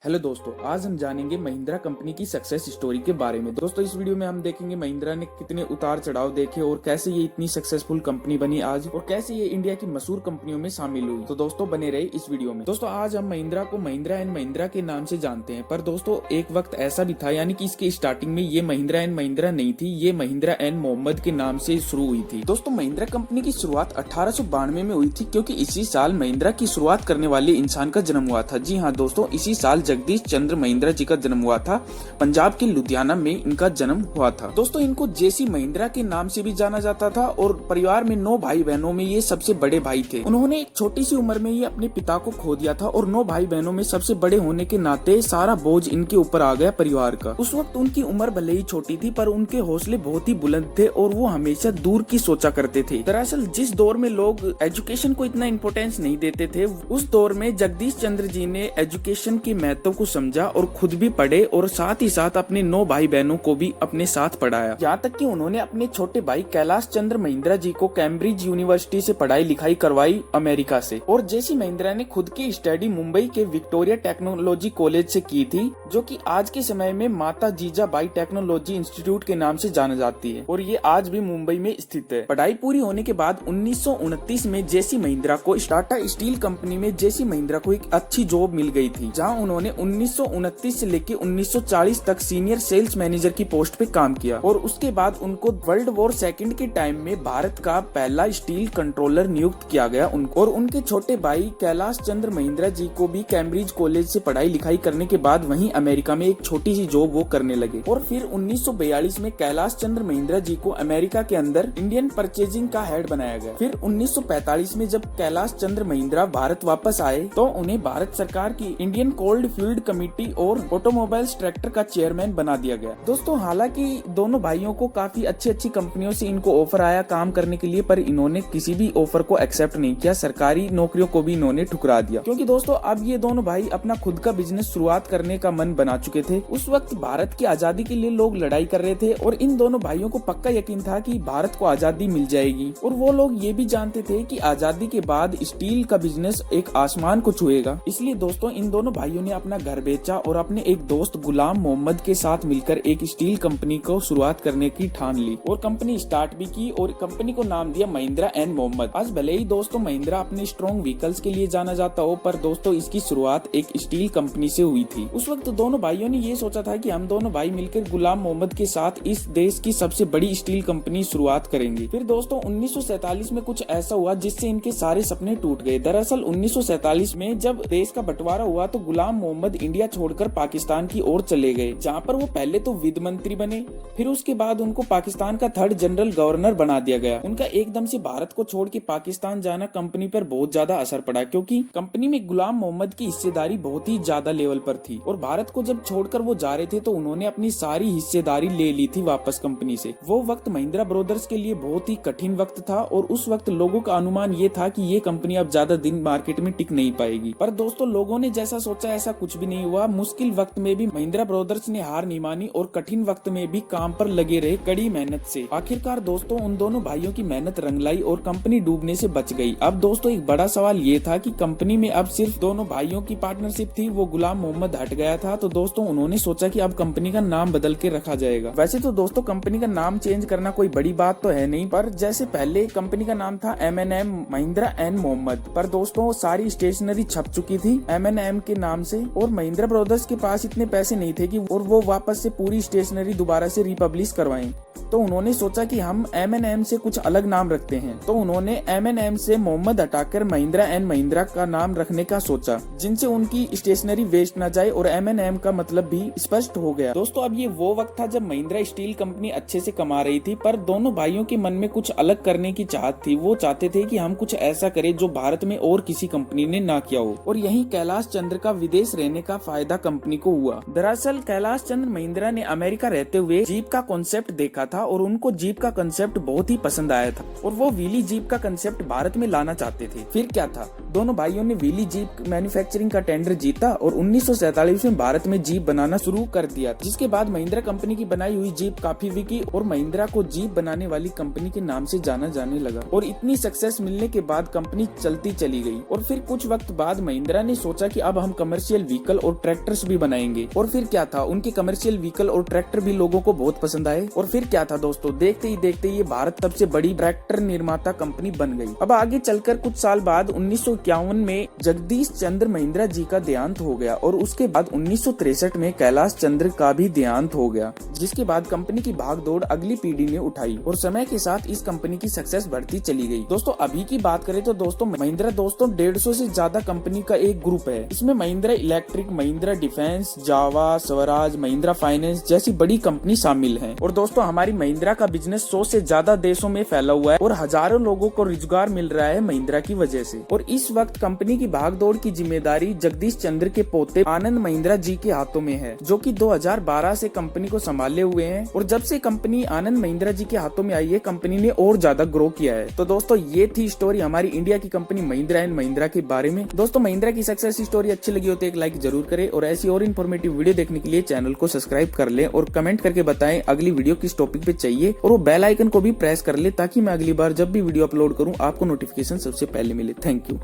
Hello दोस्तों, आज हम जानेंगे महिंद्रा कंपनी की सक्सेस स्टोरी के बारे में। दोस्तों, इस वीडियो में हम देखेंगे महिंद्रा ने कितने उतार चढ़ाव देखे और कैसे ये इतनी सक्सेसफुल कंपनी बनी आज और कैसे ये इंडिया की मशहूर कंपनियों में शामिल हुई। तो दोस्तों बने रहे इस वीडियो में। दोस्तों, आज हम महिंद्रा को महिंद्रा एंड महिंद्रा के नाम से जानते हैं, पर दोस्तों एक वक्त ऐसा भी था, यानी कि इसके स्टार्टिंग में ये महिंद्रा एंड महिंद्रा नहीं थी, ये महिंद्रा एंड मोहम्मद के नाम से शुरू हुई थी। दोस्तों, महिंद्रा कंपनी की शुरुआत 1892 में हुई थी, क्योंकि इसी साल महिंद्रा की शुरुआत करने वाले इंसान का जन्म हुआ था। जी हाँ दोस्तों, इसी साल जगदीश चंद्र महिंद्रा जी का जन्म हुआ था। पंजाब के लुधियाना में इनका जन्म हुआ था। दोस्तों, इनको जेसी महिंद्रा के नाम से भी जाना जाता था और परिवार में 9 भाई बहनों में ये सबसे बड़े भाई थे। उन्होंने एक छोटी सी उम्र में ही अपने पिता को खो दिया था और 9 भाई बहनों में सबसे बड़े होने के नाते सारा बोझ इनके ऊपर आ गया परिवार का। उस वक्त उनकी उम्र भले ही छोटी थी, पर उनके हौसले बहुत ही बुलंद थे और वो हमेशा दूर की सोचा करते थे। दरअसल जिस दौर में लोग एजुकेशन को इतना इम्पोर्टेंस नहीं देते थे, उस दौर में जगदीश चंद्र जी ने एजुकेशन के महत्व को समझा और खुद भी पढ़े और साथ ही साथ अपने 9 भाई बहनों को भी अपने साथ पढ़ाया। यहाँ तक कि उन्होंने अपने छोटे भाई कैलाश चंद्र महिंद्रा जी को कैम्ब्रिज यूनिवर्सिटी से पढ़ाई लिखाई करवाई अमेरिका से। और जेसी महिंद्रा ने खुद की स्टडी मुंबई के विक्टोरिया टेक्नोलॉजी कॉलेज से की थी, जो कि आज के समय में माता जीजाबाई टेक्नोलॉजी इंस्टीट्यूट के नाम से जाना जाती है और ये आज भी मुंबई में स्थित है। पढ़ाई पूरी होने के बाद 1929 में जेसी महिंद्रा को टाटा स्टील कंपनी में जेसी महिंद्रा को एक अच्छी जॉब मिल गई थी, जहाँ उन्होंने 1929 से लेकर 1940 तक सीनियर सेल्स मैनेजर की पोस्ट पे काम किया। और उसके बाद उनको वर्ल्ड वॉर सेकंड के टाइम में भारत का पहला स्टील कंट्रोलर नियुक्त किया गया उनको। और उनके छोटे भाई कैलाश चंद्र महिंद्रा जी को भी कैम्ब्रिज कॉलेज से पढ़ाई लिखाई करने के बाद वहीं अमेरिका में एक छोटी सी जॉब वो करने लगे। और फिर 1942 में कैलाश चंद्र महिंद्रा जी को अमेरिका के अंदर इंडियन परचेजिंग का हेड बनाया गया। फिर 1945 में जब कैलाश चंद्र महिंद्रा भारत वापस आए तो उन्हें भारत सरकार की इंडियन कोल्ड फील्ड कमेटी और ऑटोमोबाइल्स ट्रैक्टर का चेयरमैन बना दिया गया। दोस्तों, हालांकि दोनों भाइयों को काफी अच्छी कंपनियों से इनको ऑफर आया काम करने के लिए, पर इन्होंने किसी भी ऑफर को एक्सेप्ट नहीं किया। सरकारी नौकरियों को भी इन्होंने ठुकरा दिया, क्योंकि दोस्तों अब ये दोनों भाई अपना खुद का बिजनेस शुरुआत करने का मन बना चुके थे। उस वक्त भारत की आजादी के लिए लोग लड़ाई कर रहे थे और इन दोनों भाइयों को पक्का यकीन था कि भारत को आजादी मिल जाएगी। और वो लोग ये भी जानते थे कि आजादी के बाद स्टील का बिजनेस एक आसमान को छुएगा। इसलिए दोस्तों इन दोनों भाइयों ने अपना घर बेचा और अपने एक दोस्त गुलाम मोहम्मद के साथ मिलकर एक स्टील कंपनी को शुरुआत करने की ठान ली और कंपनी स्टार्ट भी की और कंपनी को नाम दिया महिंद्रा एंड मोहम्मद। आज भले ही दोस्तों महिंद्रा अपने स्ट्रॉन्ग व्हीकल्स के लिए जाना जाता हो, पर दोस्तों इसकी शुरुआत एक स्टील कंपनी से हुई थी। उस वक्त दोनों भाइयों ने ये सोचा था कि हम दोनों भाई मिलकर गुलाम मोहम्मद के साथ इस देश की सबसे बड़ी स्टील कंपनी शुरुआत करेंगे। फिर दोस्तों 1947 में कुछ ऐसा हुआ जिससे इनके सारे सपने टूट गए। दरअसल 1947 में जब देश का बंटवारा हुआ तो गुलाम मोहम्मद इंडिया छोड़कर पाकिस्तान की ओर चले गए, जहां पर वो पहले तो वित्त मंत्री बने, फिर उसके बाद उनको पाकिस्तान का 3rd जनरल गवर्नर बना दिया गया। उनका एकदम से भारत को छोड़ के पाकिस्तान जाना कंपनी पर बहुत ज्यादा असर पड़ा, क्योंकि कंपनी में गुलाम मोहम्मद की हिस्सेदारी बहुत ही ज्यादा लेवल पर थी और भारत को जब छोड़कर वो जा रहे थे तो उन्होंने अपनी सारी हिस्सेदारी ले ली थी वापस कंपनी से। वो वक्त महिंद्रा ब्रदर्स के लिए बहुत ही कठिन वक्त था और उस वक्त लोगों का अनुमान ये था कि ये कंपनी अब ज्यादा दिन मार्केट में टिक नहीं पाएगी। पर दोस्तों लोगों ने जैसा सोचा ऐसा कुछ भी नहीं हुआ। मुश्किल वक्त में भी महिंद्रा ब्रदर्स ने हार नहीं मानी और कठिन वक्त में भी काम पर लगे रहे कड़ी मेहनत से। आखिरकार दोस्तों उन दोनों भाइयों की मेहनत रंग लाई और कंपनी डूबने से बच गई। अब दोस्तों एक बड़ा सवाल ये था कि कंपनी में अब सिर्फ दोनों भाइयों की पार्टनरशिप थी, वो गुलाम मोहम्मद हट गया था। तो दोस्तों उन्होंने सोचा कि अब कंपनी का नाम बदल के रखा जाएगा। वैसे तो दोस्तों कंपनी का नाम चेंज करना कोई बड़ी बात तो है नहीं, पर जैसे पहले कंपनी का नाम था M&M महिंद्रा एंड मोहम्मद, पर दोस्तों सारी स्टेशनरी छप चुकी थी M&M के नाम से और महिंद्रा ब्रदर्स के पास इतने पैसे नहीं थे कि और वो वापस से पूरी स्टेशनरी दोबारा से रिपब्लिश करवाएं। तो उन्होंने सोचा कि हम M&M से कुछ अलग नाम रखते हैं। तो उन्होंने M&M से मोहम्मद हटाकर महिंद्रा एंड महिंद्रा का नाम रखने का सोचा, जिनसे उनकी स्टेशनरी वेस्ट न जाए और M&M का मतलब भी स्पष्ट हो गया। दोस्तों अब ये वो वक्त था जब महिंद्रा स्टील कंपनी अच्छे से कमा रही थी, पर दोनों भाइयों के मन में कुछ अलग करने की चाहत थी। वो चाहते थे कि हम कुछ ऐसा करें जो भारत में और किसी कंपनी ने ना किया हो। और यही कैलाश चंद्र का विदेश रहने का फायदा कंपनी को हुआ। दरअसल कैलाश चंद्र महिंद्रा ने अमेरिका रहते हुए जीप का कॉन्सेप्ट देखा था और उनको जीप का कंसेप्ट बहुत ही पसंद आया था और वो व्हीली जीप का कंसेप्ट भारत में लाना चाहते थे। फिर क्या था, दोनों भाइयों ने व्हीली जीप मैन्युफैक्चरिंग का टेंडर जीता और 1947 में भारत में जीप बनाना शुरू कर दिया, जिसके बाद महिंद्रा कंपनी की बनाई हुई जीप काफी बिकी और महिंद्रा को जीप बनाने वाली कंपनी के नाम से जाना जाने लगा। और इतनी सक्सेस मिलने के बाद कंपनी चलती चली गई। और फिर कुछ वक्त बाद महिंद्रा ने सोचा कि अब हम कमर्शियल व्हीकल और ट्रैक्टर्स भी बनाएंगे। और फिर क्या था, उनके कमर्शियल व्हीकल और ट्रैक्टर भी लोगों को बहुत पसंद आए। और फिर क्या था दोस्तों, देखते ही देखते ये भारत सबसे बड़ी ट्रैक्टर निर्माता कंपनी बन गई। अब आगे चलकर कुछ साल बाद 1951 में जगदीश चंद्र महिंद्रा जी का देहांत हो गया और उसके बाद 1963 में कैलाश चंद्र का भी देहांत हो गया, जिसके बाद कंपनी की भागदौड़ अगली पीढ़ी ने उठाई और समय के साथ इस कंपनी की सक्सेस बढ़ती चली गई। दोस्तों अभी की बात करें तो दोस्तों महिंद्रा 150 से ज्यादा कंपनी का एक ग्रुप है। इसमें महिंद्रा इलेक्ट्रिक, महिंद्रा डिफेंस, जावा, स्वराज, महिंद्रा फाइनेंस जैसी बड़ी कंपनी शामिल है। और दोस्तों हमारी महिंद्रा का बिजनेस 100 से ज्यादा देशों में फैला हुआ है और हजारों लोगों को रोजगार मिल रहा है महिंद्रा की वजह से। और इस वक्त कंपनी की भागदौड़ की जिम्मेदारी जगदीश चंद्र के पोते आनंद महिंद्रा जी के हाथों में है, जो कि 2012 से कंपनी को संभाले हुए हैं। और जब से कंपनी आनंद महिंद्रा जी के हाथों में आई है, कंपनी ने और ज्यादा ग्रो किया है। तो दोस्तों ये थी स्टोरी हमारी इंडिया की कंपनी महिंद्रा एंड महिंद्रा के बारे में। दोस्तों महिंद्रा की सक्सेस स्टोरी अच्छी लगी हो तो एक लाइक जरूर करें और ऐसी और इन्फॉर्मेटिव वीडियो देखने के लिए चैनल को सब्सक्राइब कर लें और कमेंट करके बताएं अगली वीडियो किस टॉपिक पे चाहिए, और वो बेल आइकन को भी प्रेस कर ले ताकि मैं अगली बार जब भी वीडियो अपलोड करूं आपको नोटिफिकेशन सबसे पहले मिले। Thank you.